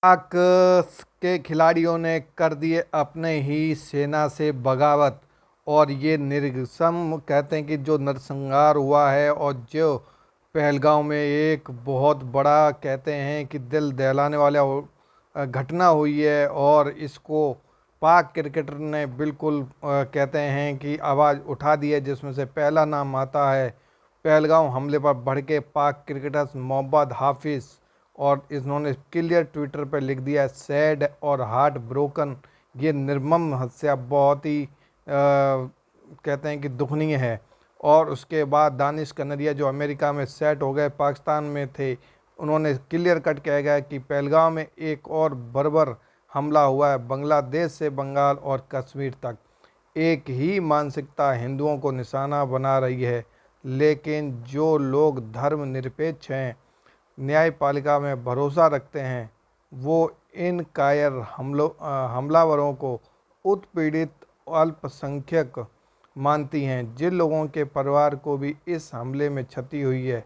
पाक के खिलाड़ियों ने कर दिए अपने ही सेना से बगावत। और ये निर्गसम कहते हैं कि जो नरसंहार हुआ है और जो पहलगांव में एक बहुत बड़ा कहते हैं कि दिल दहलाने वाला घटना हुई है। और इसको पाक क्रिकेटर ने बिल्कुल कहते हैं कि आवाज़ उठा दी है, जिसमें से पहला नाम आता है पहलगांव हमले पर भड़के पाक क्रिकेटर मोहम्मद हाफिज़। और इन्होंने क्लियर ट्विटर पर लिख दिया, सैड और हार्ट ब्रोकन। ये निर्मम हत्या बहुत ही कहते हैं कि दुखनीय है। और उसके बाद दानिश कनरिया जो अमेरिका में सेट हो गए, पाकिस्तान में थे, उन्होंने क्लियर कट कह गया कि पहलगाम में एक और बर्बर हमला हुआ है। बांग्लादेश से बंगाल और कश्मीर तक एक ही मानसिकता हिंदुओं को निशाना बना रही है। लेकिन जो लोग धर्मनिरपेक्ष हैं, न्यायपालिका में भरोसा रखते हैं, वो इन कायर हमलावरों को उत्पीड़ित अल्पसंख्यक मानती हैं। जिन लोगों के परिवार को भी इस हमले में क्षति हुई है,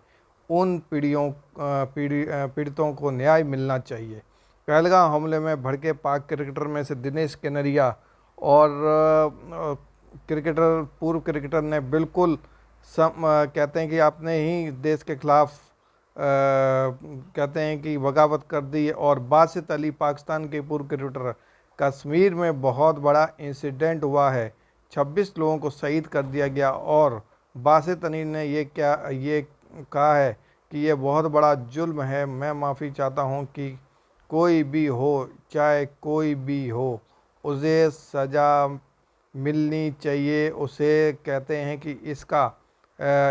उन पीड़ितों को न्याय मिलना चाहिए। पहलगाम हमले में भड़के पाक क्रिकेटर में से दिनेश कनेरिया और पूर्व क्रिकेटर ने बिल्कुल कहते हैं कि अपने ही देश के खिलाफ कहते हैं कि बगावत कर दी। और बासित अली पाकिस्तान के पूर्व क्रिकेटर, कश्मीर में बहुत बड़ा इंसिडेंट हुआ है, 26 लोगों को शहीद कर दिया गया। और बासित अली ने ये कहा है कि ये बहुत बड़ा जुल्म है। मैं माफ़ी चाहता हूँ कि कोई भी हो, चाहे कोई भी हो, उसे सज़ा मिलनी चाहिए। उसे कहते हैं कि इसका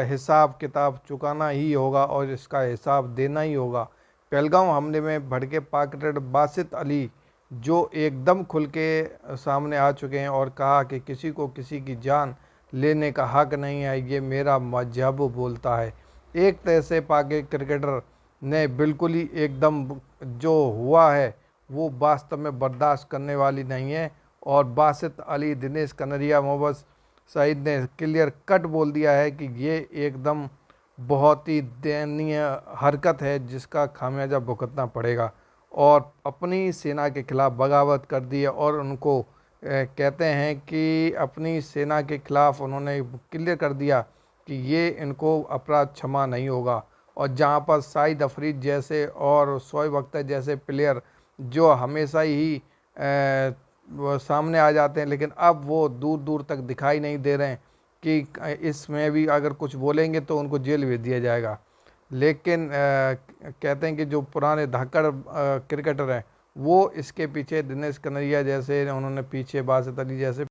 हिसाब किताब चुकाना ही होगा और इसका हिसाब देना ही होगा। पहलगाम हमले में भड़के पाक क्रिकेटर बासित अली जो एकदम खुल के सामने आ चुके हैं और कहा कि किसी को किसी की जान लेने का हक नहीं है, ये मेरा मजहब बोलता है। एक तरह से पाक क्रिकेटर ने बिल्कुल ही एकदम जो हुआ है वो वास्तव में बर्दाश्त करने वाली नहीं है। और बासित अली, दिनेश कनरिया, मोहम्मद सईद ने क्लियर कट बोल दिया है कि ये एकदम बहुत ही दयनीय हरकत है, जिसका खामियाजा भुगतना पड़ेगा। और अपनी सेना के खिलाफ बगावत कर दी है। और उनको कहते हैं कि अपनी सेना के खिलाफ उन्होंने क्लियर कर दिया कि ये इनको अपराध क्षमा नहीं होगा। और जहाँ पर शाहिद अफरीदी जैसे और शोएब अख्तर जैसे प्लेयर जो हमेशा ही वो सामने आ जाते हैं, लेकिन अब वो दूर दूर तक दिखाई नहीं दे रहे हैं कि इसमें भी अगर कुछ बोलेंगे तो उनको जेल भेज दिया जाएगा। लेकिन कहते हैं कि जो पुराने धाकड़ क्रिकेटर हैं, वो इसके पीछे दिनेश कनेरिया जैसे, उन्होंने पीछे बासित अली जैसे